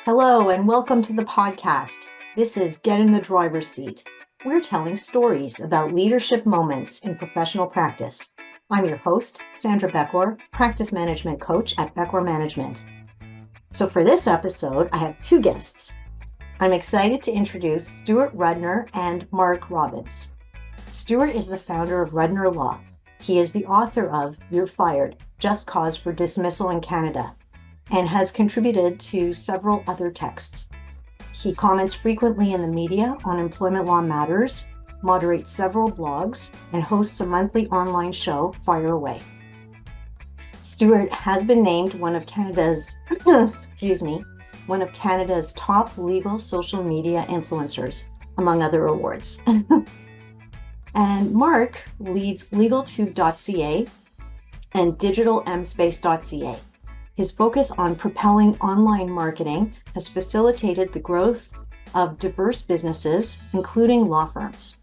Hello, and welcome to the podcast. This is Get in the Driver's Seat. We're telling stories about leadership moments in professional practice. I'm your host, Sandra Beckor, practice management coach at Beckor Management. So for this episode, I have two guests. I'm excited to introduce Stuart Rudner and Mark Robins. Stuart is the founder of Rudner Law. He is the author of You're Fired, Just Cause for Dismissal in Canada, and has contributed to several other texts. He comments frequently in the media on employment law matters, moderates several blogs, and hosts a monthly online show, Fire Away. Stuart has been named one of Canada's top legal social media influencers, among other awards. And Mark leads LegalTube.ca and digitalmspace.ca. His focus on propelling online marketing has facilitated the growth of diverse businesses, including law firms.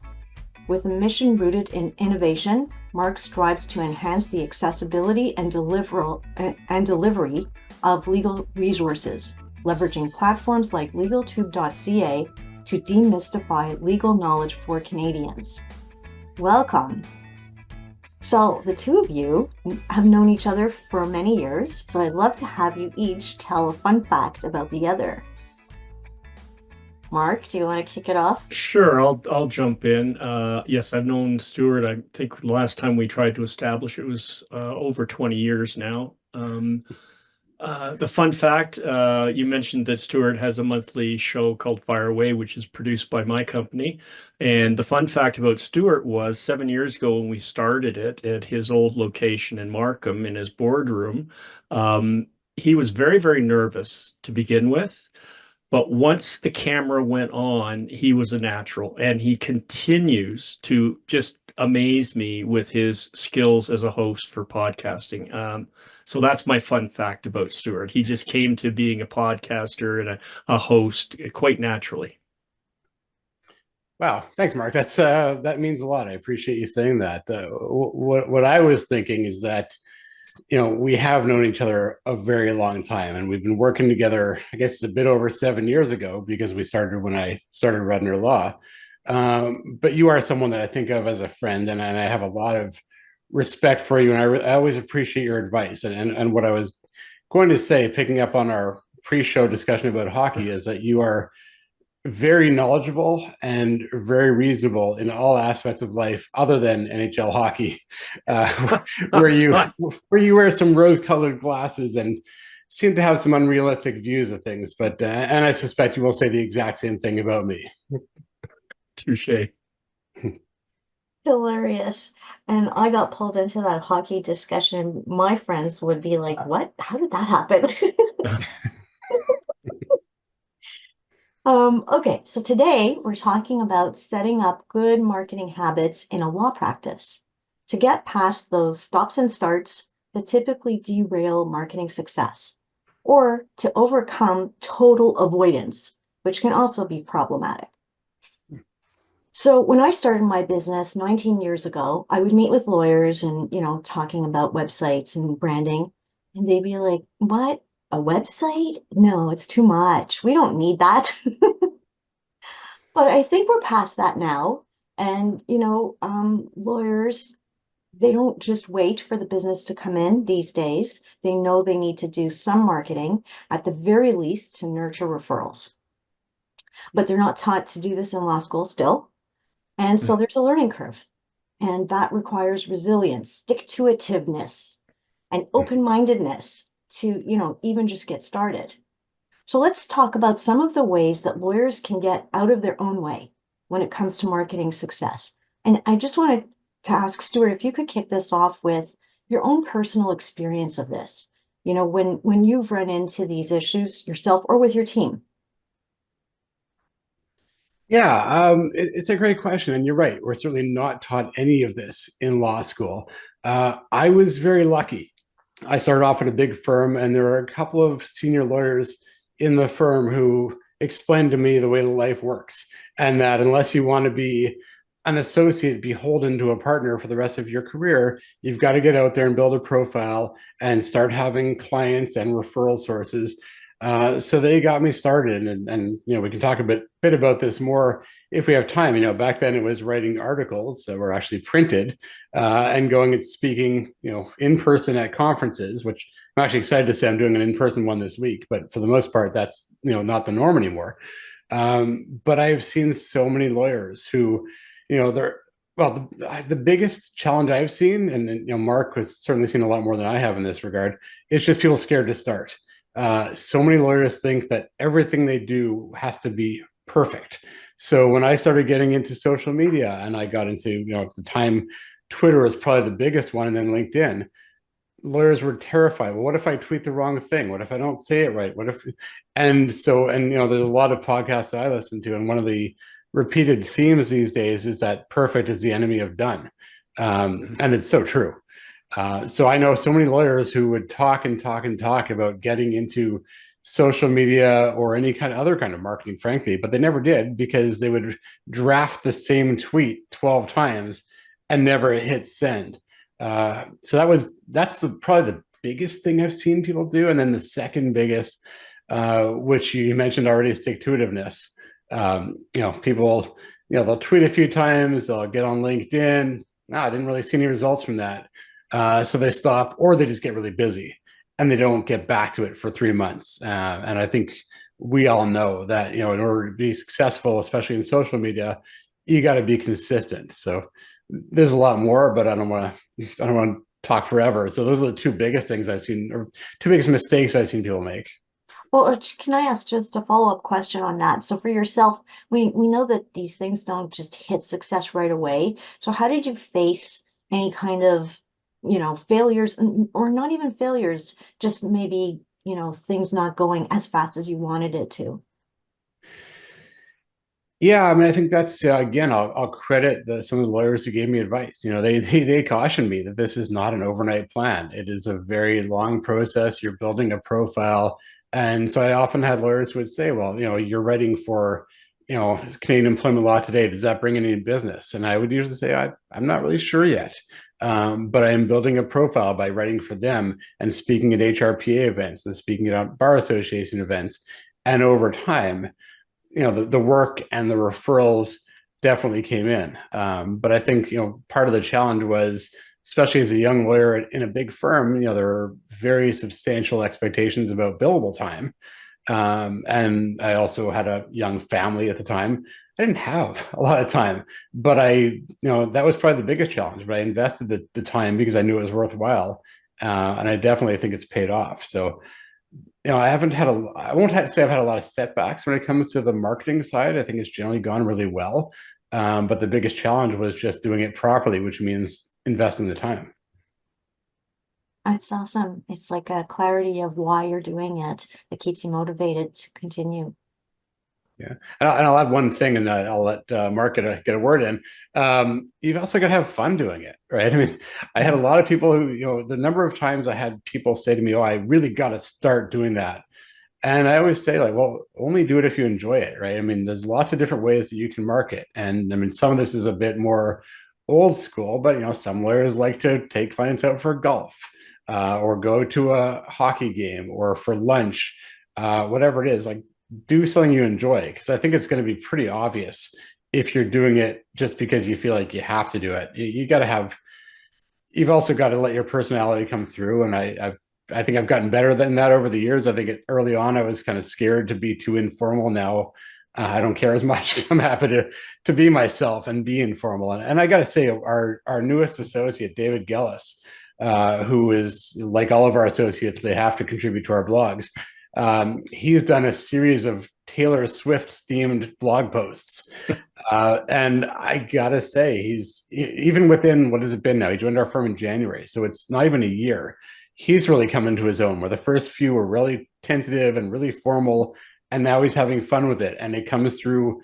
With a mission rooted in innovation, Mark strives to enhance the accessibility and delivery of legal resources, leveraging platforms like LegalTube.ca to demystify legal knowledge for Canadians. Welcome. So the two of you have known each other for many years, so I'd love to have you each tell a fun fact about the other. Mark, do you want to kick it off? Sure, I'll jump in. Yes, I've known Stuart. I think the last time we tried to establish it was over 20 years now. The fun fact, you mentioned that Stuart has a monthly show called Fire Away, which is produced by my company. And the fun fact about Stuart was 7 years ago when we started it at his old location in Markham in his boardroom, he was very, very nervous to begin with. But once the camera went on, he was a natural, and he continues to just amaze me with his skills as a host for podcasting. So that's my fun fact about Stuart. He just came to being a podcaster and a host quite naturally. Wow, thanks, Mark. That means a lot. I appreciate you saying that. What I was thinking is that we have known each other a very long time, and we've been working together. I guess it's a bit over 7 years ago because we started when I started Rudner Law. But you are someone that I think of as a friend, and I have a lot of respect for you, and I always appreciate your advice. And what I was going to say, picking up on our pre-show discussion about hockey, is that you are very knowledgeable and very reasonable in all aspects of life other than NHL hockey, where you wear some rose-colored glasses and seem to have some unrealistic views of things. But and I suspect you will say the exact same thing about me. Touche. Hilarious. And I got pulled into that hockey discussion. My friends would be like, what? How did that happen? Okay, so today we're talking about setting up good marketing habits in a law practice to get past those stops and starts that typically derail marketing success, or to overcome total avoidance, which can also be problematic. So when I started my business 19 years ago, I would meet with lawyers and, talking about websites and branding, and they'd be like, what? A website? No, it's too much. We don't need that. But I think we're past that now. And, lawyers, they don't just wait for the business to come in these days. They know they need to do some marketing, at the very least, to nurture referrals. But they're not taught to do this in law school still. And so there's a learning curve. And that requires resilience, stick-to-itiveness, and open-mindedness to, even just get started. So let's talk about some of the ways that lawyers can get out of their own way when it comes to marketing success. And I just wanted to ask Stuart, if you could kick this off with your own personal experience of this, when you've run into these issues yourself or with your team. Yeah, it's a great question, and you're right. We're certainly not taught any of this in law school. I was very lucky. I started off at a big firm, and there were a couple of senior lawyers in the firm who explained to me the way life works, and that unless you want to be an associate beholden to a partner for the rest of your career, you've got to get out there and build a profile and start having clients and referral sources. So they got me started, and we can talk a bit about this more if we have time. Back then it was writing articles that were actually printed, and going and speaking, in person at conferences, which I'm actually excited to say I'm doing an in-person one this week. But for the most part, that's not the norm anymore. But I've seen so many lawyers who, they're well, the biggest challenge I've seen, and Mark has certainly seen a lot more than I have in this regard, is just people scared to start. So many lawyers think that everything they do has to be perfect. So when I started getting into social media, and I got into, at the time, Twitter was probably the biggest one, and then LinkedIn, lawyers were terrified. Well, what if I tweet the wrong thing? What if I don't say it right? What if, and so, and there's a lot of podcasts that I listen to, and one of the repeated themes these days is that perfect is the enemy of done. And it's so true. So I know so many lawyers who would talk and talk and talk about getting into social media or any kind of other kind of marketing, frankly, but they never did, because they would draft the same tweet 12 times and never hit send. So that's probably the biggest thing I've seen people do. And then the second biggest, which you mentioned already, stick-to-itiveness. People, they'll tweet a few times, they'll get on LinkedIn. No, I didn't really see any results from that. So they stop, or they just get really busy and they don't get back to it for 3 months. And I think we all know that, in order to be successful, especially in social media, you got to be consistent. So there's a lot more, but I don't want to talk forever. So those are the two biggest things I've seen, or two biggest mistakes I've seen people make. Well, can I ask just a follow-up question on that? So for yourself, we know that these things don't just hit success right away. So how did you face any kind of, failures, or not even failures, just maybe, things not going as fast as you wanted it to? Yeah, I mean, I think that's again, I'll credit some of the lawyers who gave me advice. They cautioned me that this is not an overnight plan. It is a very long process. You're building a profile, and so I often had lawyers who would say, "Well, you're writing for, Canadian employment law today. Does that bring any business?" And I would usually say, "I'm not really sure yet, but I am building a profile by writing for them and speaking at HRPA events and speaking at bar association events, and over time." The work and the referrals definitely came in. But I think, part of the challenge was, especially as a young lawyer in a big firm, there are very substantial expectations about billable time. And I also had a young family at the time. I didn't have a lot of time, but that was probably the biggest challenge, but I invested the time because I knew it was worthwhile. And I definitely think it's paid off. So, I won't say I've had a lot of setbacks when it comes to the marketing side. I think it's generally gone really well. But the biggest challenge was just doing it properly, which means investing the time. That's awesome. It's like a clarity of why you're doing it that keeps you motivated to continue. Yeah. And I'll add one thing, and I'll let Mark get a word in. You've also got to have fun doing it, right? I mean, I had a lot of people who, the number of times I had people say to me, "Oh, I really got to start doing that." And I always say, like, well, only do it if you enjoy it, right? I mean, there's lots of different ways that you can market. And I mean, some of this is a bit more old school, but some lawyers like to take clients out for golf, or go to a hockey game, or for lunch, whatever it is. Like, do something you enjoy, because I think it's going to be pretty obvious if you're doing it just because you feel like you have to do it. You got to have. You've also got to let your personality come through, and I think I've gotten better than that over the years. I think early on I was kind of scared to be too informal. Now I don't care as much. I'm happy to be myself and be informal. And I got to say, our newest associate, David Gellis, who is like all of our associates, they have to contribute to our blogs. He's done a series of Taylor Swift themed blog posts. And I gotta say, he's even within, what has it been now? He joined our firm in January, so it's not even a year. He's really come into his own, where the first few were really tentative and really formal, and now he's having fun with it, and it comes through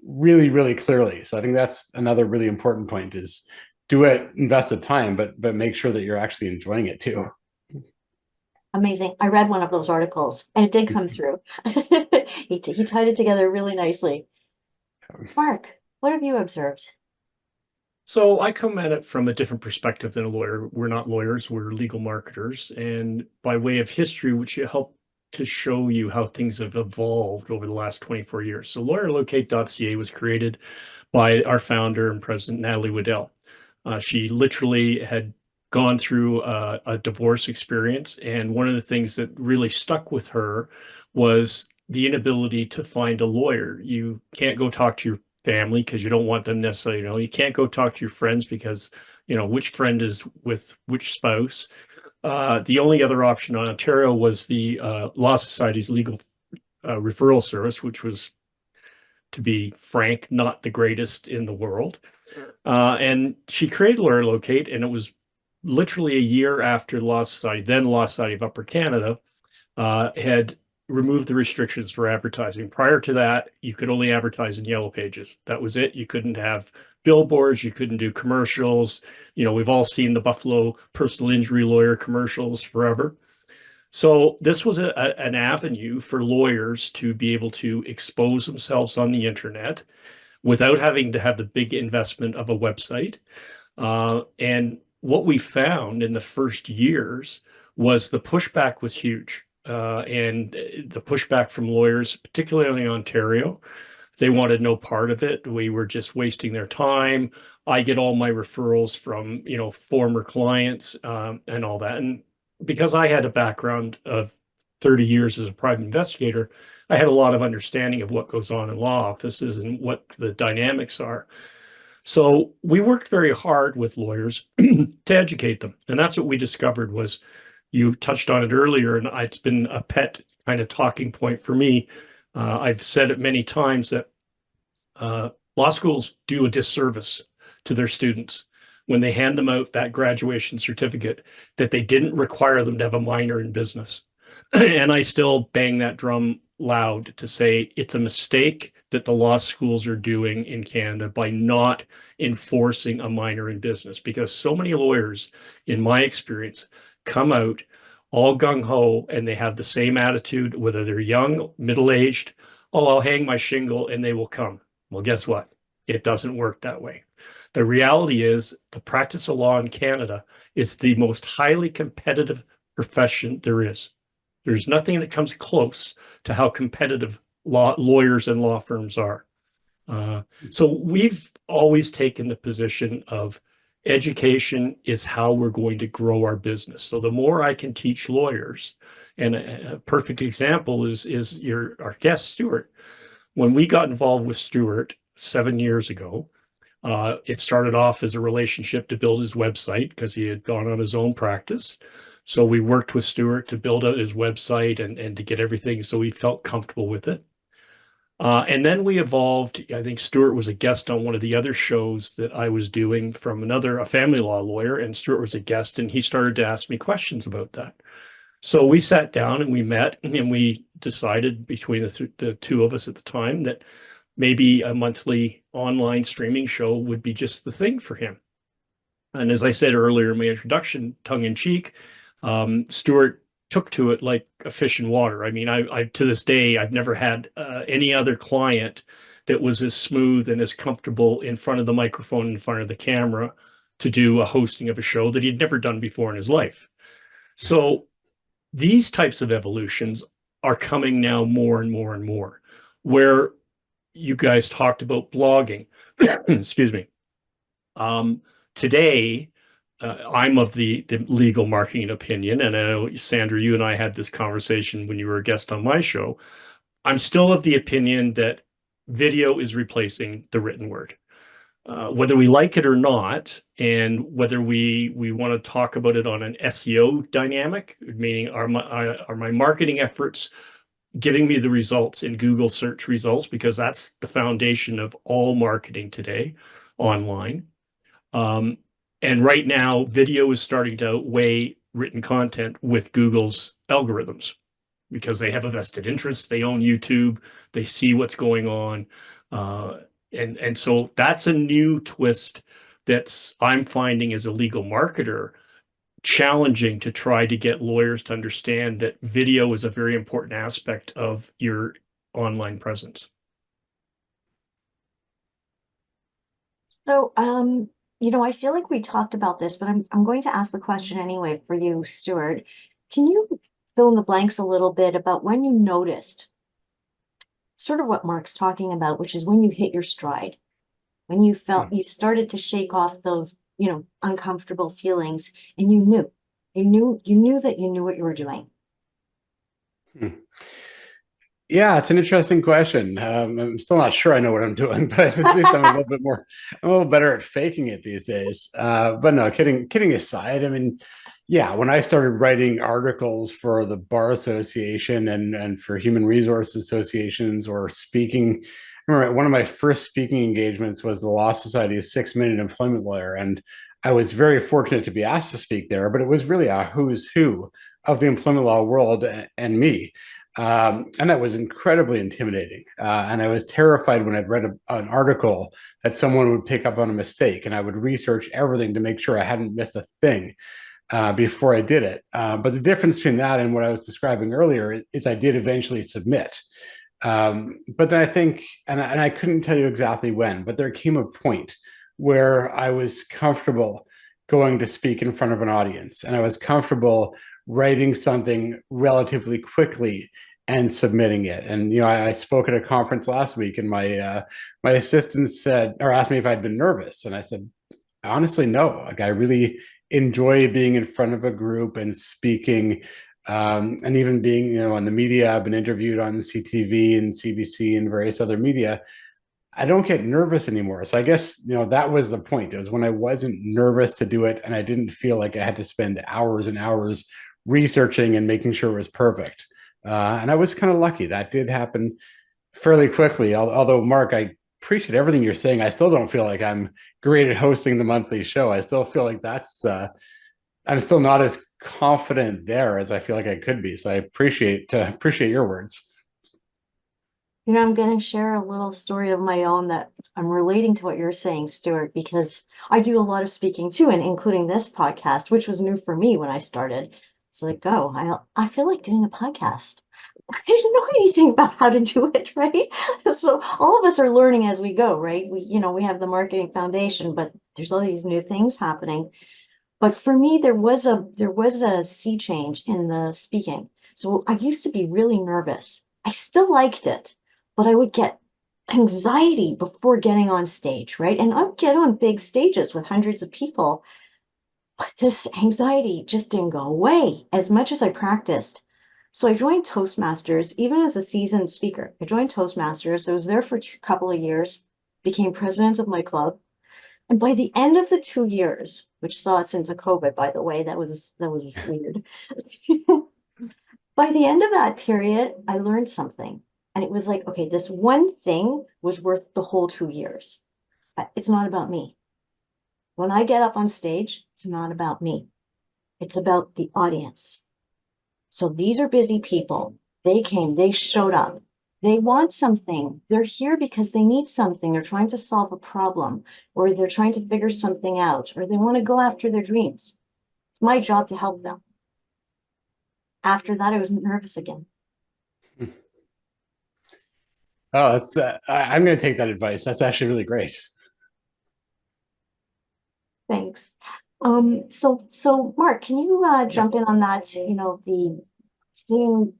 really, really clearly. So I think that's another really important point: is do it, invest the time, but make sure that you're actually enjoying it too. Amazing. I read one of those articles and it did come through. He tied it together really nicely. Mark, what have you observed? So I come at it from a different perspective than a lawyer. We're not lawyers, we're legal marketers. And by way of history, which to show you how things have evolved over the last 24 years. So LawyerLocate.ca was created by our founder and president, Natalie Waddell. She literally had gone through a divorce experience, and one of the things that really stuck with her was the inability to find a lawyer. You can't go talk to your family because you don't want them necessarily to know. You can't go talk to your friends because, you know, which friend is with which spouse. The only other option in Ontario was the Law Society's legal referral service, which was, to be frank, not the greatest in the world. And she created LawyerLocate, and it was literally a year after Law Society, then Law Society of Upper Canada, had removed the restrictions for advertising. Prior to that, you could only advertise in Yellow Pages. That was it. You couldn't have billboards. You couldn't do commercials. You know, we've all seen the Buffalo personal injury lawyer commercials forever. So this was an avenue for lawyers to be able to expose themselves on the internet without having to have the big investment of a website. And what we found in the first years was the pushback was huge. And the pushback from lawyers, particularly in Ontario, they wanted no part of it. We were just wasting their time. I get all my referrals from, you know, former clients and all that. And because I had a background of 30 years as a private investigator, I had a lot of understanding of what goes on in law offices and what the dynamics are. So we worked very hard with lawyers to educate them. And that's what we discovered was, you touched on it earlier, and it's been a pet kind of talking point for me. I've said it many times that law schools do a disservice to their students when they hand them out that graduation certificate that they didn't require them to have a minor in business. And I still bang that drum loud to say it's a mistake that the law schools are doing in Canada by not enforcing a minor in business, because so many lawyers, in my experience, come out all gung-ho and they have the same attitude, whether they're young, middle-aged. Oh, I'll hang my shingle and they will come. Well, guess what? It doesn't work that way. The reality is the practice of law in Canada is the most highly competitive profession there is. There's nothing that comes close to how competitive lawyers and law firms are. So we've always taken the position of education is how we're going to grow our business. So the more I can teach lawyers, and a perfect example is our guest, Stuart. When we got involved with Stuart 7 years ago, it started off as a relationship to build his website because he had gone on his own practice. So we worked with Stuart to build out his website and to get everything so he felt comfortable with it. And then we evolved. I think Stuart was a guest on one of the other shows that I was doing from a family law lawyer, and Stuart was a guest, and he started to ask me questions about that. So we sat down and we met, and we decided between the two of us at the time that maybe a monthly online streaming show would be just the thing for him. And as I said earlier in my introduction, tongue in cheek, Stuart took to it like a fish in water. I mean, I to this day, I've never had any other client that was as smooth and as comfortable in front of the microphone, in front of the camera, to do a hosting of a show that he'd never done before in his life. So these types of evolutions are coming now more and more and more, where you guys talked about blogging. Excuse me. Today, I'm of the legal marketing opinion, and I know, Sandra, you and I had this conversation when you were a guest on my show. I'm still of the opinion that video is replacing the written word. Whether we like it or not, and whether we want to talk about it on an SEO dynamic, meaning are my marketing efforts giving me the results in Google search results, because that's the foundation of all marketing today online. And right now, video is starting to outweigh written content with Google's algorithms, because they have a vested interest. They own YouTube. They see what's going on. And so that's a new twist that's, I'm finding as a legal marketer, challenging to try to get lawyers to understand that video is a very important aspect of your online presence. So, you know, I feel like we talked about this, but I'm going to ask the question anyway for you, Stuart. Can you fill in the blanks a little bit about when you noticed sort of what Mark's talking about, which is when you hit your stride, when you felt you started to shake off those, uncomfortable feelings, and you knew that you knew what you were doing. Hmm. Yeah, it's an interesting question. I'm still not sure I know what I'm doing, but at least I'm a little better at faking it these days. But no, kidding aside, I mean, yeah, when I started writing articles for the Bar Association and for human resource associations or speaking, I remember one of my first speaking engagements was the Law Society's 6-minute employment lawyer. And I was very fortunate to be asked to speak there, but it was really a who's who of the employment law world and me. And that was incredibly intimidating. And I was terrified when I'd read an article that someone would pick up on a mistake, and I would research everything to make sure I hadn't missed a thing before I did it. But the difference between that and what I was describing earlier is I did eventually submit. But then I think, and I couldn't tell you exactly when, but there came a point where I was comfortable going to speak in front of an audience, and I was comfortable writing something relatively quickly and submitting it. And I spoke at a conference last week, and my assistant said, or asked me if I'd been nervous, and I said, honestly, no. Like, I really enjoy being in front of a group and speaking, and even being on the media. I've been interviewed on CTV and CBC and various other media. I don't get nervous anymore. So I guess, that was the point. It was when I wasn't nervous to do it, and I didn't feel like I had to spend hours and hours researching and making sure it was perfect. And I was kind of lucky. That did happen fairly quickly. Although, Mark, I appreciate everything you're saying. I still don't feel like I'm great at hosting the monthly show. I still feel like I'm still not as confident there as I feel like I could be. So I appreciate your words. I'm going to share a little story of my own that I'm relating to what you're saying, Stuart, because I do a lot of speaking too, and including this podcast, which was new for me when I started. It's like, oh, I feel like doing a podcast. I didn't know anything about how to do it, right? So all of us are learning as we go, right? We have the marketing foundation, but there's all these new things happening. But for me, there was a sea change in the speaking. So I used to be really nervous. I still liked it, but I would get anxiety before getting on stage, right? And I'd get on big stages with hundreds of people, but this anxiety just didn't go away as much as I practiced. So I joined Toastmasters, even as a seasoned speaker. I joined Toastmasters. I was there for a couple of years, became president of my club. And by the end of the 2 years, which saw us into COVID, by the way, that was weird. By the end of that period, I learned something. And it was like, okay, this one thing was worth the whole 2 years. It's not about me. When I get up on stage, it's not about me. It's about the audience. So these are busy people. They came, they showed up. They want something. They're here because they need something. They're trying to solve a problem, or they're trying to figure something out, or they want to go after their dreams. It's my job to help them. After that, I was nervous again. Oh, I'm going to take that advice. That's actually really great. Thanks. So Mark, can you jump in on that? The seeing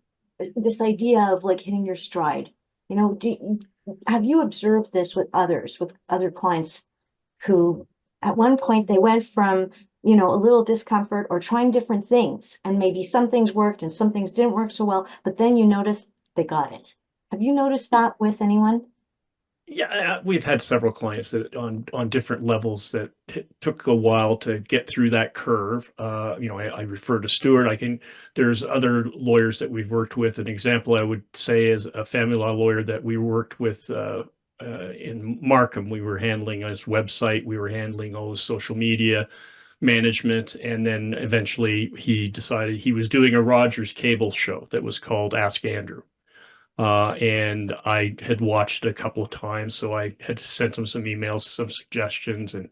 this idea of like hitting your stride. Have you observed this with other clients who at one point they went from, a little discomfort or trying different things, and maybe some things worked and some things didn't work so well, but then you notice they got it. Have you noticed that with anyone? Yeah, we've had several clients that on different levels that took a while to get through that curve. I refer to Stuart. There's other lawyers that we've worked with. An example I would say is a family law lawyer that we worked with in Markham. We were handling his website. We were handling all his social media management. And then eventually he decided he was doing a Rogers cable show that was called Ask Andrew. And I had watched it a couple of times, so I had sent him some emails, some suggestions, and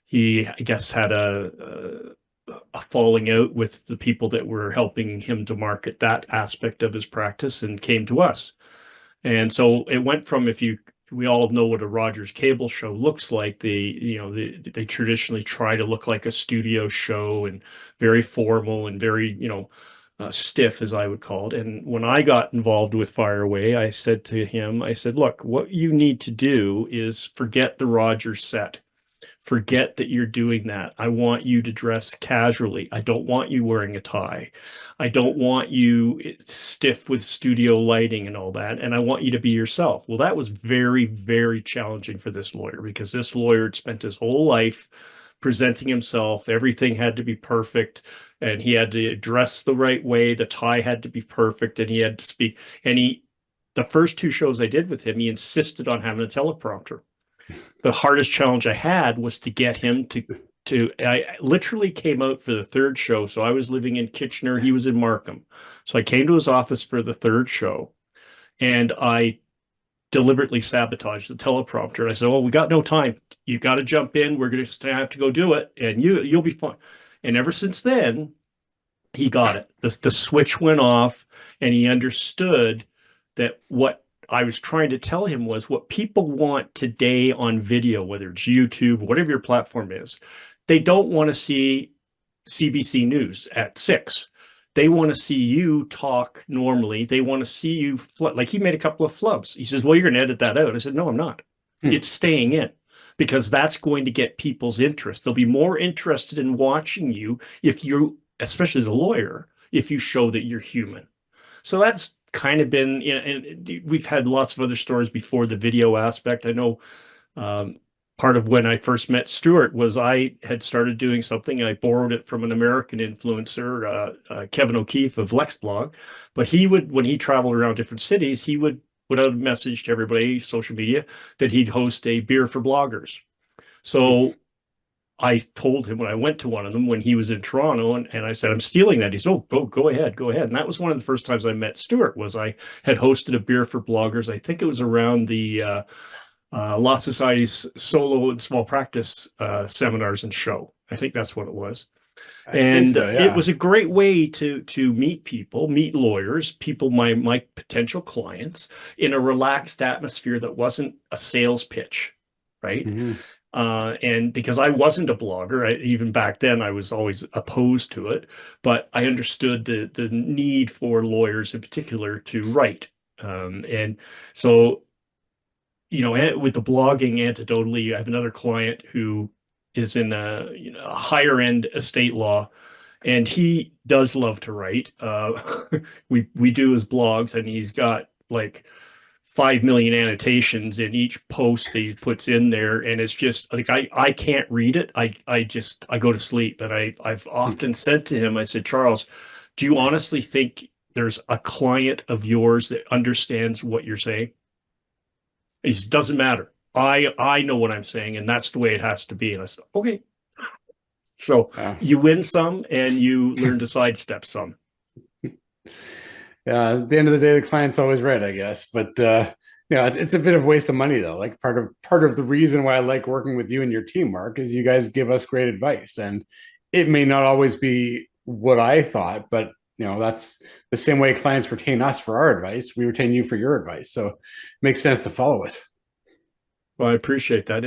he, I guess, had a falling out with the people that were helping him to market that aspect of his practice, and came to us. And so it went from, we all know what a Rogers cable show looks like. They traditionally try to look like a studio show and very formal and very, stiff, as I would call it. And when I got involved with Fireway, I said to him, I said, look, what you need to do is forget the Rogers set. Forget that you're doing that. I want you to dress casually. I don't want you wearing a tie. I don't want you stiff with studio lighting and all that. And I want you to be yourself. Well, that was very, very challenging for this lawyer, because this lawyer had spent his whole life presenting himself. Everything had to be perfect, and he had to dress the right way. The tie had to be perfect, and he had to speak. And the first two shows I did with him, he insisted on having a teleprompter. The hardest challenge I had was to get him I literally came out for the third show. So I was living in Kitchener, he was in Markham. So I came to his office for the third show, and I deliberately sabotaged the teleprompter. I said, "Oh, we got no time. You got to jump in. We're going to have to go do it, and you'll be fine." And ever since then, he got it. The switch went off, and he understood that what I was trying to tell him was what people want today on video, whether it's YouTube, whatever your platform is. They don't want to see CBC News at 6. They want to see you talk normally. They want to see you like he made a couple of flubs. He says, "Well, you're going to edit that out." I said, "No, I'm not. It's staying in, because that's going to get people's interest. They'll be more interested in watching you if you, especially as a lawyer, if you show that you're human." So that's kind of been, and we've had lots of other stories before the video aspect. I know part of when I first met Stuart was I had started doing something, and I borrowed it from an American influencer, Kevin O'Keefe of Lexblog. But he would, when he traveled around different cities, he would put out a message to everybody, social media, that he'd host a beer for bloggers. So I told him when I went to one of them when he was in Toronto, and I said, "I'm stealing that." He said, "Oh, go ahead, go ahead." And that was one of the first times I met Stuart, was I had hosted a beer for bloggers. I think it was around the Law Society's solo and small practice seminars and show. I think that's what it was. And so, yeah. it was a great way to meet people, meet lawyers, people, my potential clients, in a relaxed atmosphere that wasn't a sales pitch, right? And because I wasn't a blogger, even back then, I was always opposed to it, but I understood the need for lawyers in particular to write. And so, with the blogging, anecdotally, I have another client who is in a higher end estate law, and he does love to write. We do his blogs, and he's got like 5 million annotations in each post that he puts in there, and it's just like I can't read it. I go to sleep, and I've often said to him, I said, "Charles, do you honestly think there's a client of yours that understands what you're saying?" He says, "Doesn't matter. I know what I'm saying, and that's the way it has to be." And I said, "Okay." So you win some, and you learn to sidestep some. At the end of the day, the client's always right, I guess. But it's a bit of waste of money, though. Like part of the reason why I like working with you and your team, Mark, is you guys give us great advice, and it may not always be what I thought, but that's the same way clients retain us for our advice. We retain you for your advice, so it makes sense to follow it. Well, I appreciate that.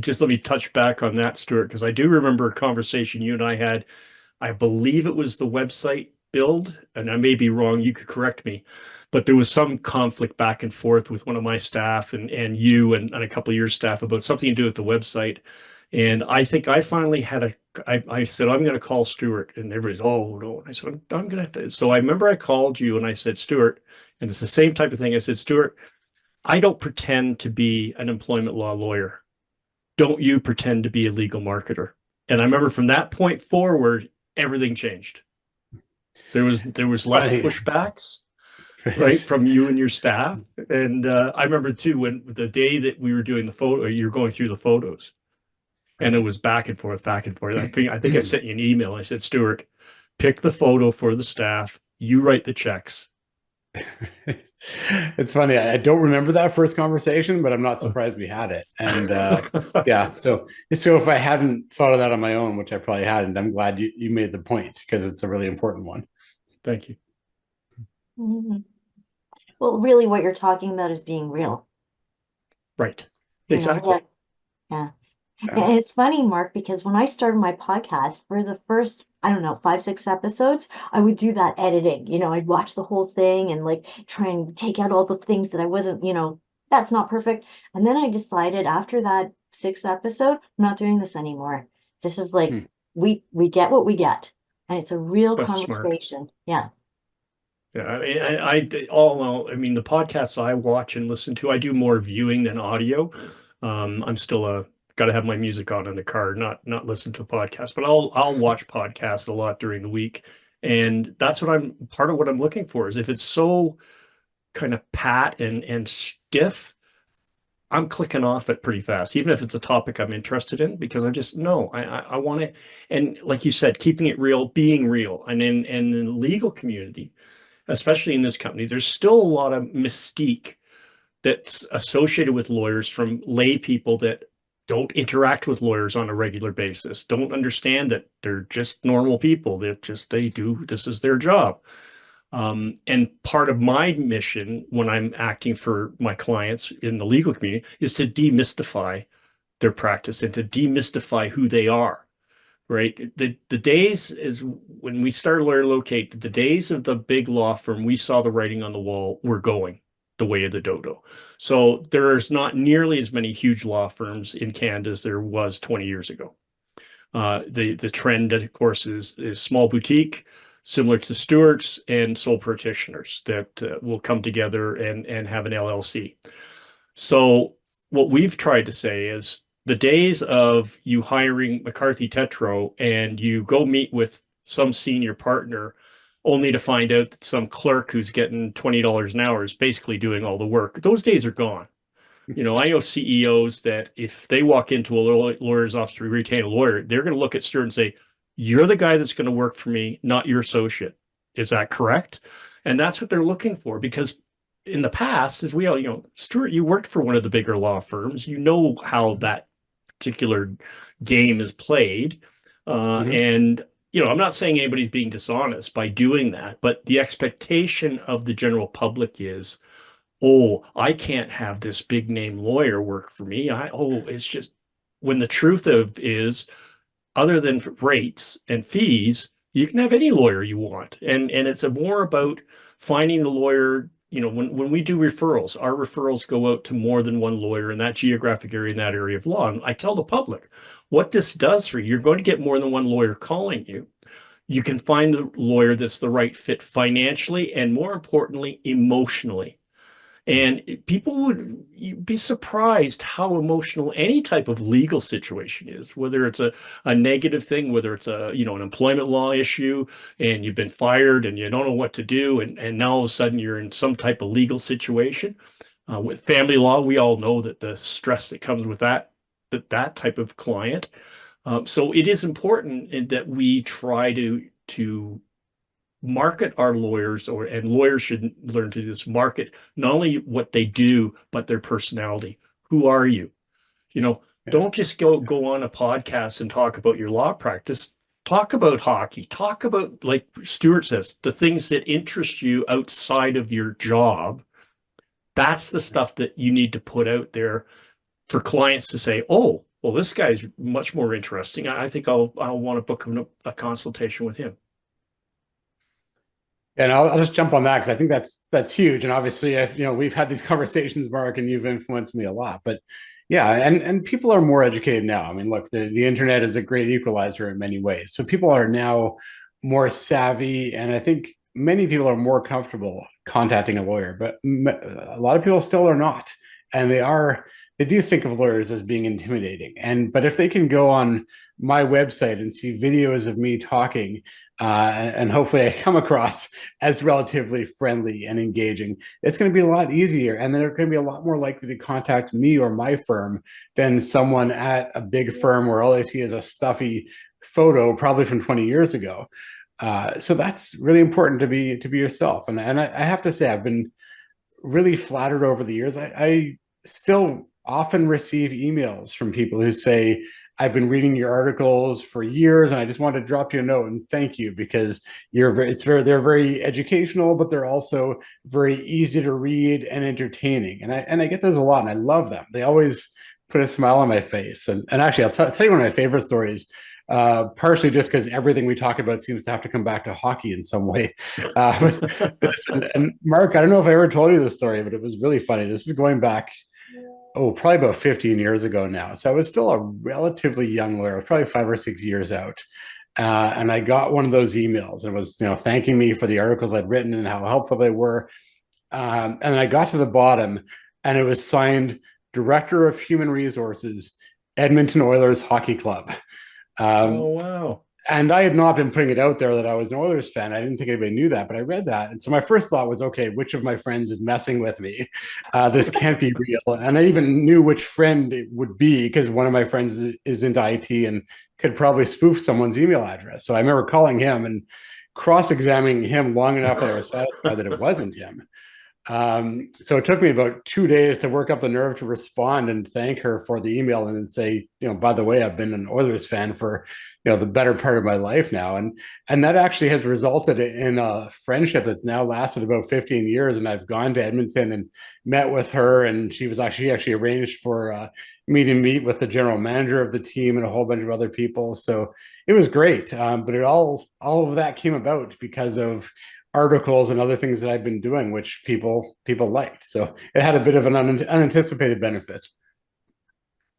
Just let me touch back on that, Stuart, because I do remember a conversation you and I had. I believe it was the website build, and I may be wrong. You could correct me, but there was some conflict back and forth with one of my staff and you and a couple of your staff about something to do with the website. And I think I finally I said, "I'm going to call Stuart," and everybody's, "Oh, no." I said, I'm going to have to. So I remember I called you and I said, "Stuart," and it's the same type of thing. I said, "Stuart, I don't pretend to be an employment law lawyer. Don't you pretend to be a legal marketer." And I remember from that point forward, everything changed. There was less pushbacks, right, from you and your staff. And I remember too, when the day that we were doing the photo, you're going through the photos, and it was back and forth, back and forth. I think I sent you an email. I said, "Stuart, pick the photo for the staff. You write the checks." It's funny. I don't remember that first conversation, but I'm not surprised we had it. And yeah, so if I hadn't thought of that on my own, which I probably hadn't, I'm glad you made the point, because it's a really important one. Thank you. Mm-hmm. Well, really what you're talking about is being real. Right. Exactly. Yeah. And it's funny, Mark, because when I started my podcast, for the first I don't know, 5, 6 episodes, I would do that editing. I'd watch the whole thing and like try and take out all the things that I wasn't, that's not perfect. And then I decided after that 6th episode, I'm not doing this anymore. This is like Hmm. we get what we get. And it's a real That's smart. conversation. Yeah. Yeah, I mean, the podcasts I watch and listen to, I do more viewing than audio. I'm still got to have my music on in the car, not listen to podcasts, but I'll watch podcasts a lot during the week, and that's what I'm part of what I'm looking for is if it's so kind of pat and stiff, I'm clicking off it pretty fast, even if it's a topic I'm interested in, because I just know I want to, and like you said, keeping it real, being real, and in the legal community, especially in this company, there's still a lot of mystique that's associated with lawyers from lay people that don't interact with lawyers on a regular basis, don't understand that they're just normal people, that just they do this is their job. And part of my mission when I'm acting for my clients in the legal community is to demystify their practice and to demystify who they are. Right. The days is when we started Lawyer Locate, the days of the big law firm, we saw the writing on the wall, were going the way of the dodo. So there's not nearly as many huge law firms in Canada as there was 20 years ago. The trend, of course, is small boutique, similar to Stewart's, and sole practitioners that will come together and have an LLC. So what we've tried to say is the days of you hiring McCarthy Tetro and you go meet with some senior partner only to find out that some clerk who's getting $20 an hour is basically doing all the work. Those days are gone. I know CEOs that if they walk into a lawyer's office to retain a lawyer, they're going to look at Stuart and say, "You're the guy that's going to work for me, not your associate." Is that correct? And that's what they're looking for because in the past, as we all, Stuart, you worked for one of the bigger law firms. You know how that particular game is played. Mhm. And, I'm not saying anybody's being dishonest by doing that, but the expectation of the general public is, oh, I can't have this big name lawyer work for me. It's just when the truth of is, other than rates and fees, you can have any lawyer you want. And it's more about finding the lawyer. When we do referrals, our referrals go out to more than one lawyer in that geographic area, in that area of law. And I tell the public what this does for you. You're going to get more than one lawyer calling you. You can find a lawyer that's the right fit financially and more importantly, emotionally. And people would be surprised how emotional any type of legal situation is, whether it's a negative thing, whether it's an employment law issue and you've been fired and you don't know what to do. And now all of a sudden you're in some type of legal situation. With family law, we all know that the stress that comes with that type of client. So it is important that we try to market our lawyers and lawyers should learn to just market not only what they do but their personality. Who are you? Yeah. Don't just go on a podcast and talk about your law practice. Talk about hockey, talk about, like Stuart says, the things that interest you outside of your job. That's the stuff that you need to put out there for clients to say, oh, well, this guy's much more interesting. I think I'll want to book a consultation with him. And I'll just jump on that because I think that's huge. And obviously, we've had these conversations, Mark, and you've influenced me a lot. But yeah, and people are more educated now. I mean, look, the internet is a great equalizer in many ways. So people are now more savvy, and I think many people are more comfortable contacting a lawyer. But a lot of people still are not, and they do think of lawyers as being intimidating. But if they can go on my website and see videos of me talking, and hopefully I come across as relatively friendly and engaging, it's going to be a lot easier. And they're going to be a lot more likely to contact me or my firm than someone at a big firm where all they see is a stuffy photo, probably from 20 years ago. So that's really important to be yourself. And I have to say, I've been really flattered over the years. I still often receive emails from people who say, I've been reading your articles for years and I just wanted to drop you a note and thank you because they're very educational, but they're also very easy to read and entertaining. And I get those a lot and I love them. They always put a smile on my face. And actually, I'll tell you one of my favorite stories. partially just because everything we talk about seems to have to come back to hockey in some way. And Mark, I don't know if I ever told you this story, but it was really funny. This is going back, probably about 15 years ago now. So I was still a relatively young lawyer. I was probably 5 or 6 years out. And I got one of those emails. It was, thanking me for the articles I'd written and how helpful they were. And I got to the bottom, and it was signed Director of Human Resources, Edmonton Oilers Hockey Club. Oh, wow. And I had not been putting it out there that I was an Oilers fan. I didn't think anybody knew that, but I read that. And so my first thought was, okay, which of my friends is messing with me? This can't be real. And I even knew which friend it would be, because one of my friends is into IT and could probably spoof someone's email address. So I remember calling him and cross-examining him long enough that I was satisfied that it wasn't him. So it took me about 2 days to work up the nerve to respond and thank her for the email, and then say, by the way, I've been an Oilers fan for, the better part of my life now. And that actually has resulted in a friendship that's now lasted about 15 years. And I've gone to Edmonton and met with her, and she actually arranged for me to meet with the general manager of the team and a whole bunch of other people. So it was great. But all of that came about because of articles and other things that I've been doing, which people liked. So it had a bit of an unanticipated benefit.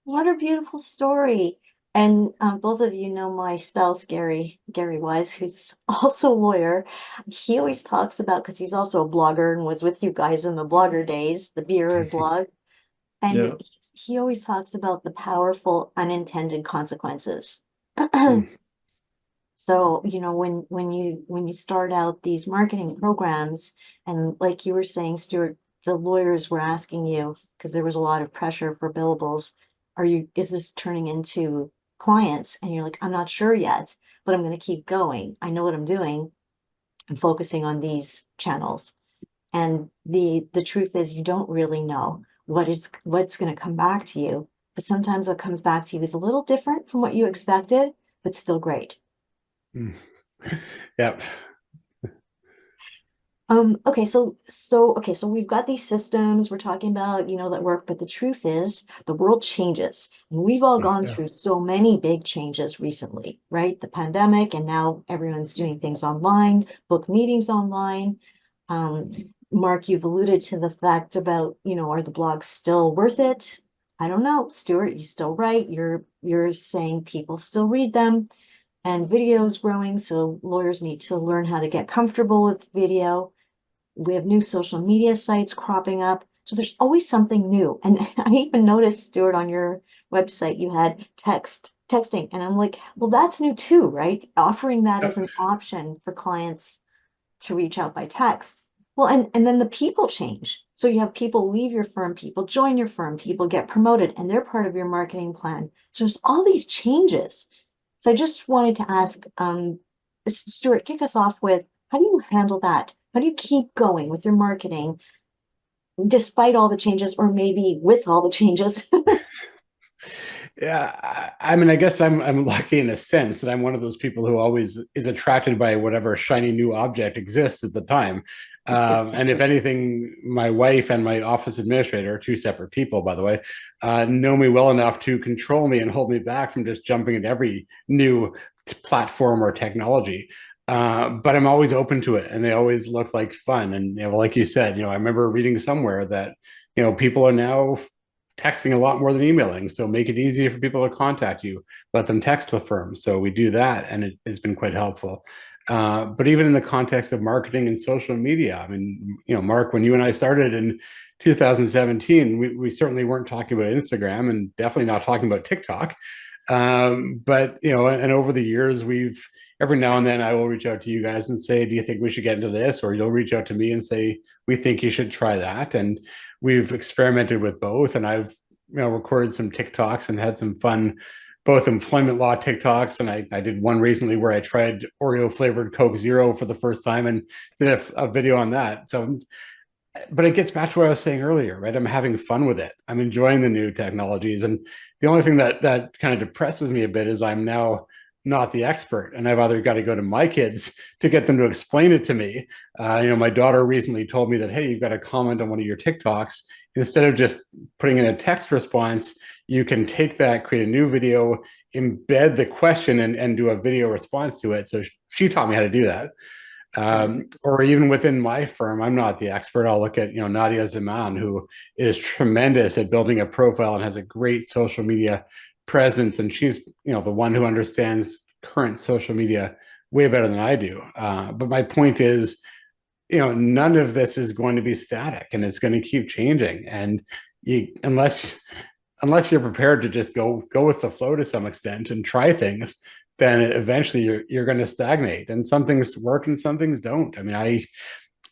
What a beautiful story. And both of you know my spouse, Gary Wise, who's also a lawyer. He always talks about, because he's also a blogger and was with you guys in the blogger days, the beer blog. And Yeah. he always talks about the powerful unintended consequences. So, when you start out these marketing programs, and like you were saying, Stuart, the lawyers were asking you, because there was a lot of pressure for billables, is this turning into clients? And you're like, I'm not sure yet, but I'm going to keep going. I know what I'm doing. I'm focusing on these channels. And the truth is, you don't really know what's going to come back to you. But sometimes what comes back to you is a little different from what you expected, but still great. Yep. Okay, so we've got these systems we're talking about, that work, but the truth is the world changes. And we've all gone Yeah. through so many big changes recently, right? The pandemic, and now everyone's doing things online, book meetings online. Mark, you've alluded to the fact about, are the blogs still worth it? I don't know. Stuart, you still write. You're saying people still read them, and video is growing, so lawyers need to learn how to get comfortable with video. We have new social media sites cropping up. So there's always something new. And I even noticed, Stuart, on your website, you had texting. And I'm like, well, that's new too, right? Offering that as an option for clients to reach out by text. Well, and then the people change. So you have people leave your firm, people join your firm, people get promoted, and they're part of your marketing plan. So there's all these changes. So I just wanted to ask, Stuart, kick us off with, how do you handle that? How do you keep going with your marketing despite all the changes, or maybe with all the changes? Yeah, I mean, I guess I'm lucky in a sense that I'm one of those people who always is attracted by whatever shiny new object exists at the time. And if anything, my wife and my office administrator, two separate people, by the way, know me well enough to control me and hold me back from just jumping at every new platform or technology. But I'm always open to it, and they always look like fun. And like you said, I remember reading somewhere that people are now texting a lot more than emailing. So make it easier for people to contact you. Let them text the firm. So we do that, and it has been quite helpful. But even in the context of marketing and social media, I mean, Mark, when you and I started in 2017, we certainly weren't talking about Instagram, and definitely not talking about TikTok. But and over the years, every now and then I will reach out to you guys and say, do you think we should get into this? Or you'll reach out to me and say, we think you should try that. And we've experimented with both. And I've, recorded some TikToks and had some fun, both employment law TikToks. And I did one recently where I tried Oreo flavored Coke Zero for the first time and did a video on that. So, but it gets back to what I was saying earlier, right? I'm having fun with it. I'm enjoying the new technologies. And the only thing that kind of depresses me a bit is I'm now not the expert, and I've either got to go to my kids to get them to explain it to me. My daughter recently told me that, hey, you've got to comment on one of your TikToks. Instead of just putting in a text response, you can take that, create a new video, embed the question, and do a video response to it. So she taught me how to do that. Or even within my firm, I'm not the expert. I'll look at, Nadia Zaman, who is tremendous at building a profile and has a great social media presence. And she's, the one who understands current social media way better than I do. But my point is, none of this is going to be static, and it's going to keep changing. And unless you're prepared to just go with the flow to some extent and try things, then eventually you're going to stagnate. And some things work and some things don't. I mean,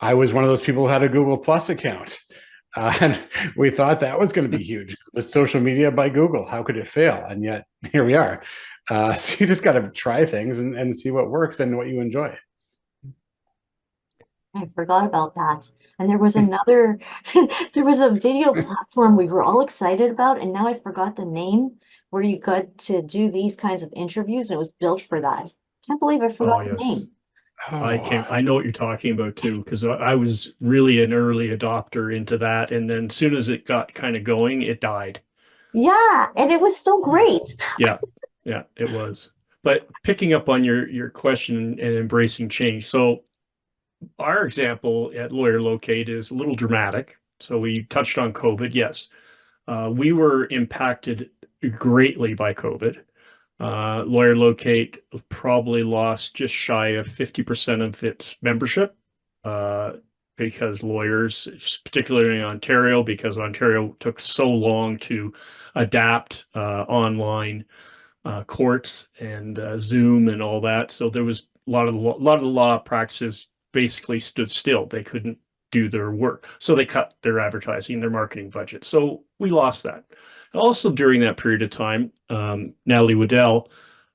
I was one of those people who had a Google Plus account. And we thought that was going to be huge. With social media by Google, how could it fail? And yet here we are. So you just got to try things and see what works and what you enjoy. I forgot about that. And there was another, there was a video platform we were all excited about, and now I forgot the name, where you got to do these kinds of interviews, and it was built for that. Can't believe I Oh, forgot the yes. name. I know what you're talking about too, because I was really an early adopter into that. And then as soon as it got kind of going, it died. Yeah, and it was so great. Yeah, yeah, it was. But picking up on your question and embracing change. So our example at Lawyer Locate is a little dramatic. So we touched on COVID. Yes, we were impacted greatly by COVID. Lawyer Locate probably lost just shy of 50% of its membership because lawyers, particularly in Ontario, because Ontario took so long to adapt online courts and Zoom and all that. So there was a lot of the law practices basically stood still. They couldn't do their work. So they cut their advertising, their marketing budget. So we lost that. Also during that period of time, Natalie Waddell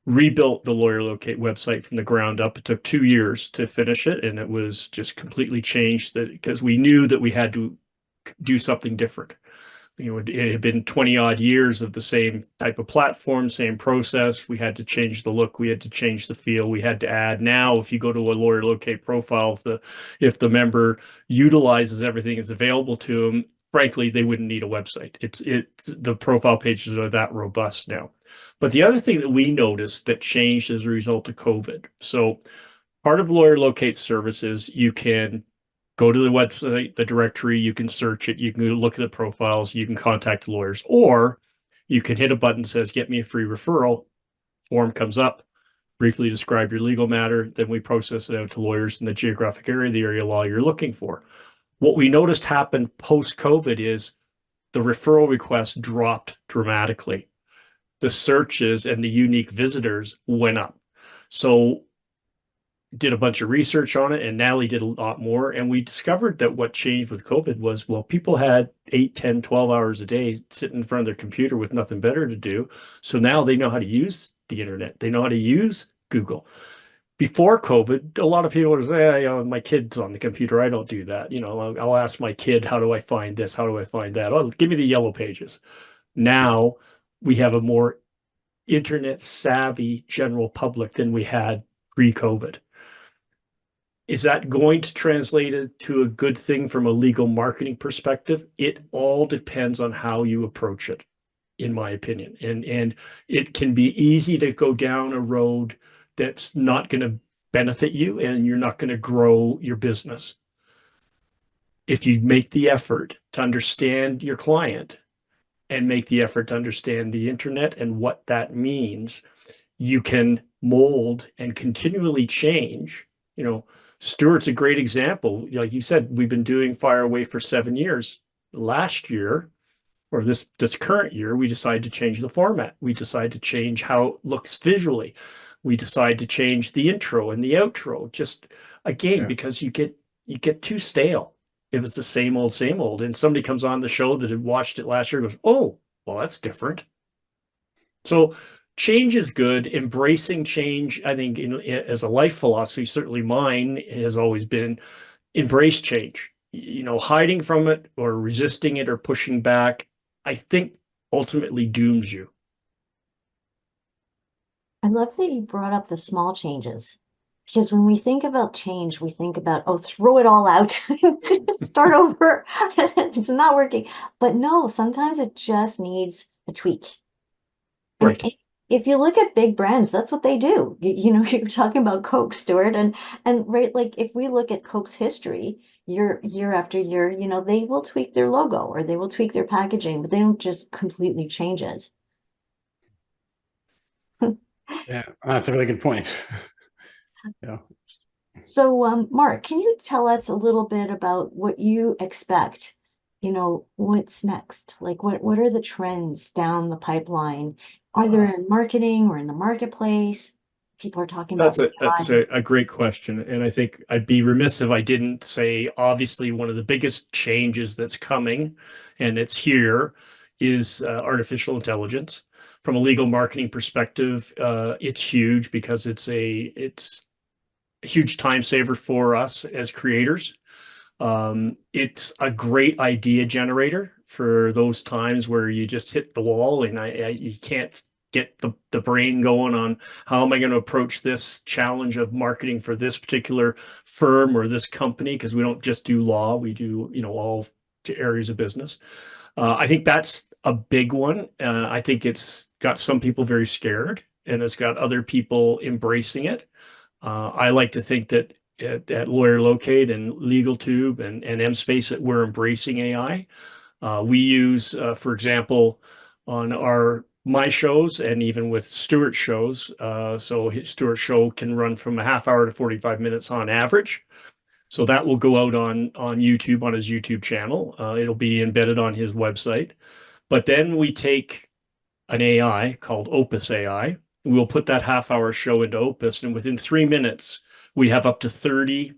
rebuilt the Lawyer Locate website from the ground up. It took 2 years to finish it, and it was just completely changed because we knew that we had to do something different. It had been 20 odd years of the same type of platform, same process. We had to change the look. We had to change the feel. We had to add. Now, if you go to a Lawyer Locate profile, if the member utilizes everything that's available to them, frankly, they wouldn't need a website. The profile pages are that robust now. But the other thing that we noticed that changed as a result of COVID. So part of Lawyer Locate services, you can go to the website, the directory, you can search it, you can look at the profiles, you can contact the lawyers, or you can hit a button that says, get me a free referral. Form comes up, briefly describe your legal matter, then we process it out to lawyers in the geographic area, the area of law you're looking for. What we noticed happened post-COVID is the referral requests dropped dramatically. The searches and the unique visitors went up. So did a bunch of research on it, and Natalie did a lot more. And we discovered that what changed with COVID was, well, people had 8, 10, 12 hours a day sitting in front of their computer with nothing better to do. So now they know how to use the internet. They know how to use Google. Before COVID, a lot of people would say, my kid's on the computer. I don't do that. I'll ask my kid, how do I find this? How do I find that? Oh, give me the yellow pages. Now we have a more internet savvy general public than we had pre-COVID. Is that going to translate it to a good thing from a legal marketing perspective? It all depends on how you approach it, in my opinion. And it can be easy to go down a road that's not going to benefit you, and you're not going to grow your business. If you make the effort to understand your client and make the effort to understand the internet and what that means, you can mold and continually change. Stuart's a great example. Like you said, we've been doing Fire Away for 7 years. Last year, or this current year, we decided to change the format. We decided to change how it looks visually. We decided to change the intro and the outro. Just again, because you get too stale if it's the same old, and somebody comes on the show that had watched it last year and goes, oh, well, that's different. So change is good. Embracing change, I think, as a life philosophy, certainly mine has always been embrace change. Hiding from it or resisting it or pushing back, I think ultimately dooms you. I love that you brought up the small changes. Because when we think about change, we think about, oh, throw it all out, start over. It's not working. But no, sometimes it just needs a tweak. And Right. if you look at big brands, that's what they do. You know, you're talking about Coke, Stuart, and right, like if we look at Coke's history, year after year, you know, they will tweak their logo or they will tweak their packaging, but they don't just completely change it. Yeah, that's a really good point. Yeah. So, Mark, can you tell us a little bit about what you expect? You know, what's next? Like, what are the trends down the pipeline, either in marketing or in the marketplace? People are talking about That's AI. a great question. And I think I'd be remiss if I didn't say, obviously, one of the biggest changes that's coming, and it's here, is artificial intelligence. From a legal marketing perspective, it's huge because it's a huge time saver for us as creators. It's a great idea generator for those times where you just hit the wall and you can't get the brain going on how am I going to approach this challenge of marketing for this particular firm or this company, because we don't just do law, we do, you know, all areas of business. I think that's a big one. I think it's got some people very scared and it's got other people embracing it. I like to think that at LawyerLocate and LegalTube and MSpace that we're embracing AI. We use, for example, on my shows and even with Stuart's shows. So Stuart's show can run from a half hour to 45 minutes on average. So that will go out on YouTube on his YouTube channel. It'll be embedded on his website. But then we take an AI called Opus AI. We'll put that half-hour show into Opus, and within 3 minutes, we have up to 30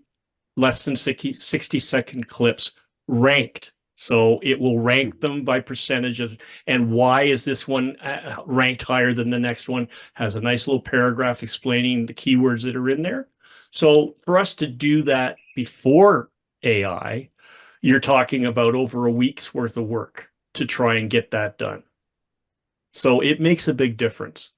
less than 60-second clips ranked. So it will rank them by percentages. And why is this one ranked higher than the next one? Has a nice little paragraph explaining the keywords that are in there. So for us to do that before AI, you're talking about over a week's worth of work to try and get that done. So it makes a big difference.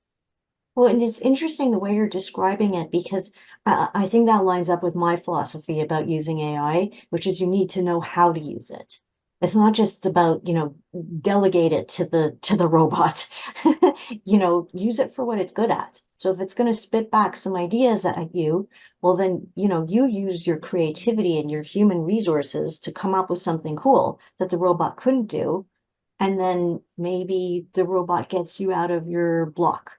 Well, and it's interesting the way you're describing it because I think that lines up with my philosophy about using AI, which is you need to know how to use it. It's not just about, you know, delegate it to the robot. You know, use it for what it's good at. So if it's going to spit back some ideas at you, well then, you know, you use your creativity and your human resources to come up with something cool that the robot couldn't do. And then maybe the robot gets you out of your block.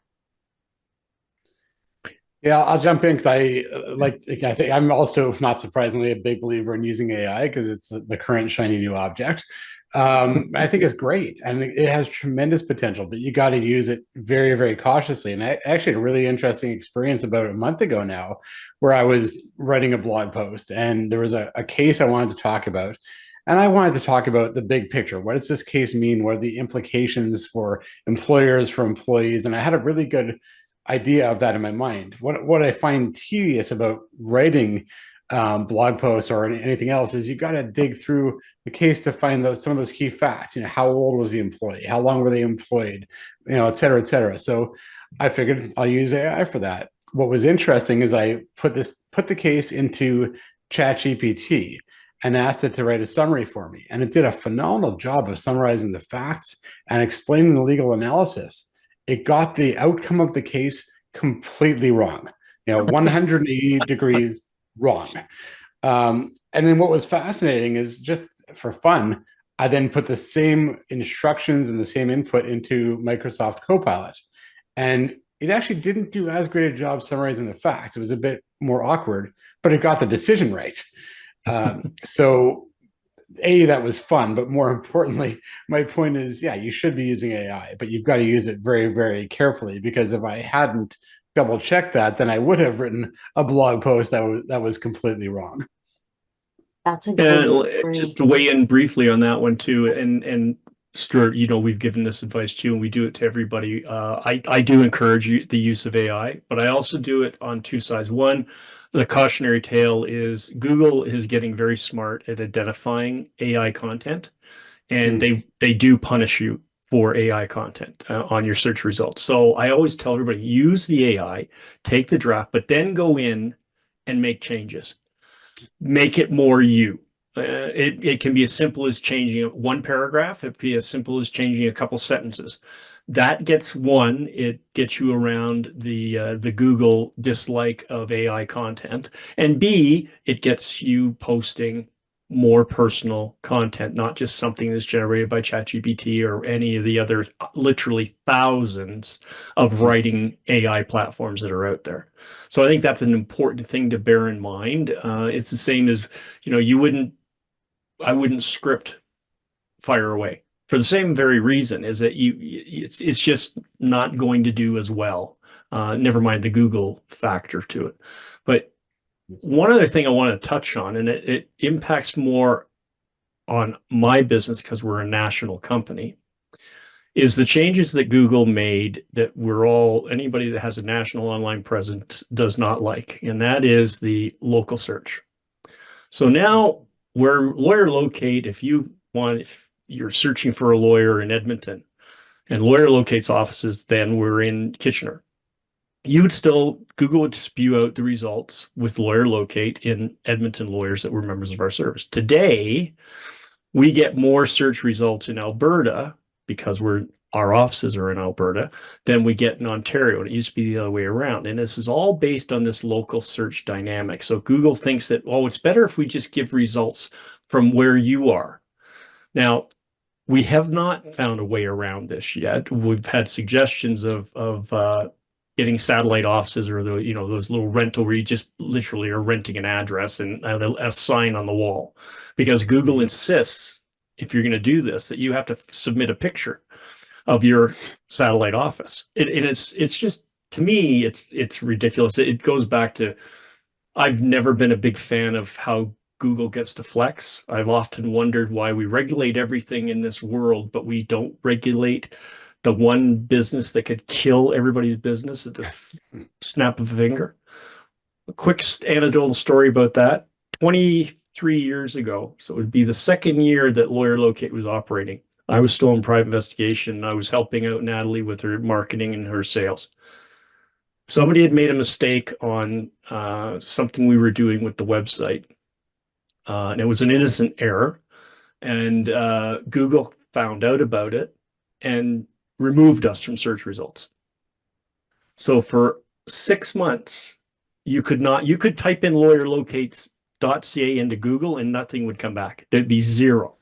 Yeah, I'll jump in because I think I'm also not surprisingly a big believer in using AI because it's the current shiny new object. I think it's great and it has tremendous potential, but you got to use it very, very cautiously. And I actually had a really interesting experience about a month ago now where I was writing a blog post and there was a case I wanted to talk about. And I wanted to talk about the big picture. What does this case mean? What are the implications for employers, for employees? And I had a really good idea of that in my mind. What I find tedious about writing blog posts or anything else is you got to dig through the case to find some of those key facts. You know, how old was the employee? How long were they employed? You know, et cetera, et cetera. So I figured I'll use AI for that. What was interesting is I put the case into ChatGPT and asked it to write a summary for me, and it did a phenomenal job of summarizing the facts and explaining the legal analysis. It got the outcome of the case completely wrong, you know, 180 degrees wrong. And then what was fascinating is just for fun, I then put the same instructions and the same input into Microsoft Copilot. And it actually didn't do as great a job summarizing the facts. It was a bit more awkward, but it got the decision right. So that was fun, but more importantly, my point is, yeah, you should be using AI, but you've got to use it very, very carefully, because if I hadn't double checked that, then I would have written a blog post that was completely wrong. That's a And great. just to weigh in briefly on that one too, and Stuart, you know, we've given this advice too, and we do it to everybody. I do encourage the use of AI, but I also do it on two sides. One, the cautionary tale is Google is getting very smart at identifying AI content, and they do punish you for AI content on your search results. So I always tell everybody, use the AI, take the draft, but then go in and make changes. Make it more you. It can be as simple as changing one paragraph. It can be as simple as changing a couple sentences. That gets it gets you around the Google dislike of AI content, and B, it gets you posting more personal content, not just something that's generated by ChatGPT or any of the other literally thousands of writing AI platforms that are out there. So I think that's an important thing to bear in mind. It's the same as, I wouldn't script fire away for the same very reason, is that it's just not going to do as well. Never mind the Google factor to it. But one other thing I want to touch on, and it impacts more on my business because we're a national company, is the changes that Google made that anybody that has a national online presence does not like, and that is the local search. So now where LawyerLocate, if you're searching for a lawyer in Edmonton, and LawyerLocate's offices then were in Kitchener, Google would spew out the results with LawyerLocate in Edmonton lawyers that were members of our service. Today, we get more search results in Alberta because our offices are in Alberta than we get in Ontario. And it used to be the other way around. And this is all based on this local search dynamic. So Google thinks that, it's better if we just give results from where you are. Now, we have not found a way around this yet. We've had suggestions of getting satellite offices, or those little rental where you just literally are renting an address and a sign on the wall, because Google insists, if you're going to do this, that you have to submit a picture of your satellite office. It's just, to me, it's ridiculous. It goes back to, I've never been a big fan of how Google gets to flex. I've often wondered why we regulate everything in this world, but we don't regulate the one business that could kill everybody's business at the snap of a finger. A quick anecdotal story about that. 23 years ago, so it would be the second year that LawyerLocate was operating, I was still in private investigation. I was helping out Natalie with her marketing and her sales. Somebody had made a mistake on something we were doing with the website. And it was an innocent error. And Google found out about it and removed us from search results. So for 6 months, you could type in LawyerLocate.ca into Google and nothing would come back. There'd be zero.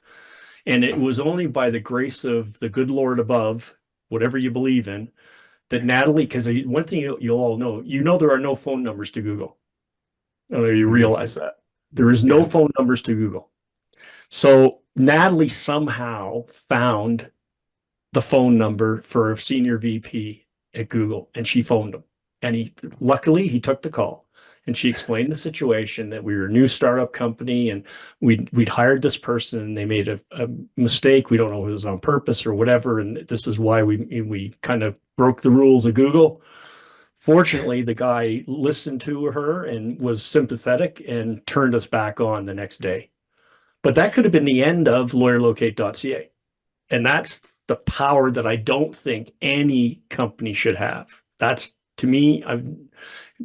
And it was only by the grace of the good Lord above, whatever you believe in, that Natalie, because one thing you'll all know, there are no phone numbers to Google. I don't know if you realize that. There is no phone numbers to Google. So Natalie somehow found the phone number for a senior VP at Google, and she phoned him. And luckily he took the call, and she explained the situation, that we were a new startup company and we'd hired this person and they made a mistake. We don't know if it was on purpose or whatever. And this is why we kind of broke the rules of Google. Fortunately, the guy listened to her and was sympathetic and turned us back on the next day. But that could have been the end of LawyerLocate.ca. And that's the power that I don't think any company should have. That's, to me,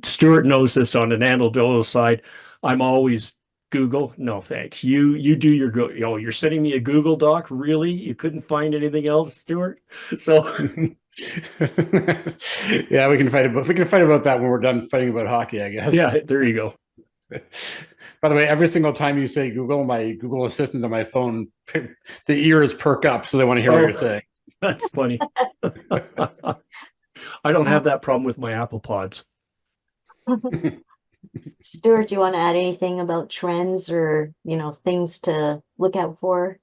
Stuart knows this on an anecdotal side. I'm always Google. No, thanks. You do your go. You're sending me a Google Doc? Really? You couldn't find anything else, Stuart? So yeah, we can fight about that when we're done fighting about hockey, I guess. Yeah, there you go. By the way, every single time you say Google, my Google Assistant on my phone, the ears perk up, so they want to hear what you're saying. That's funny. I don't have that problem with my Apple Pods. Stuart, do you want to add anything about trends or, things to look out for?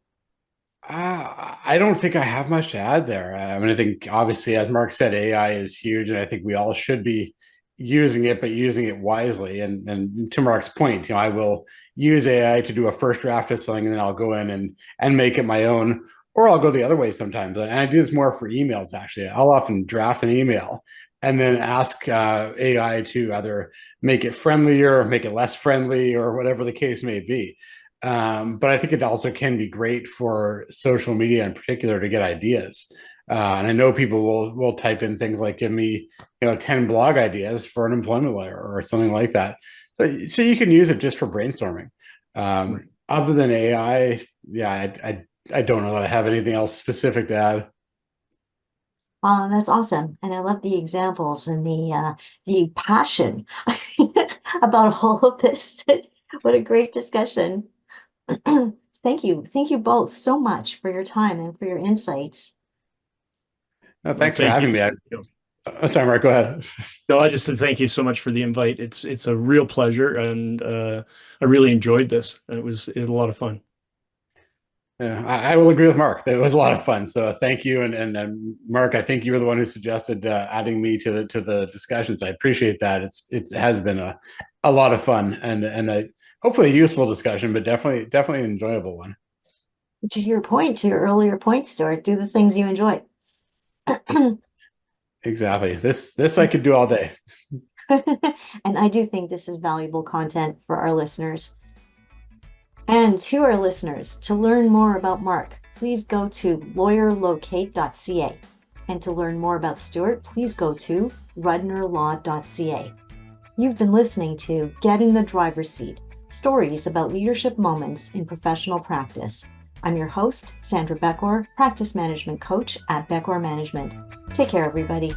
I don't think I have much to add there. I mean, I think obviously, as Mark said, AI is huge, and I think we all should be using it, but using it wisely. And to Mark's point, I will use AI to do a first draft of something, and then I'll go in and make it my own, or I'll go the other way sometimes. And I do this more for emails, actually. I'll often draft an email and then ask AI to either make it friendlier, or make it less friendly, or whatever the case may be. But I think it also can be great for social media in particular to get ideas. And I know people will type in things like, give me 10 blog ideas for an employment lawyer or something like that. So you can use it just for brainstorming. Right. Other than AI, yeah, I don't know that I have anything else specific to add. That's awesome. And I love the examples and the passion about all of this. What a great discussion. Thank you. Thank you both so much for your time and for your insights. No, Well, thanks for thank you. having me. Sorry, Mark, go ahead. No, I just said thank you so much for the invite. It's a real pleasure, and I really enjoyed this. It was a lot of fun. Yeah, I will agree with Mark. It was a lot of fun. So thank you, and Mark, I think you were the one who suggested adding me to the discussions. I appreciate that. It has been a lot of fun and hopefully a useful discussion, but definitely an enjoyable one. To your point, to your earlier point, Stuart, do the things you enjoy. Exactly. This I could do all day. And I do think this is valuable content for our listeners. And to our listeners, to learn more about Mark, please go to LawyerLocate.ca. And to learn more about Stuart, please go to rudnerlaw.ca. You've been listening to Get in the Driver's Seat, stories about leadership moments in professional practice. I'm your host, Sandra Beckor, practice management coach at Beckor Management. Take care, everybody.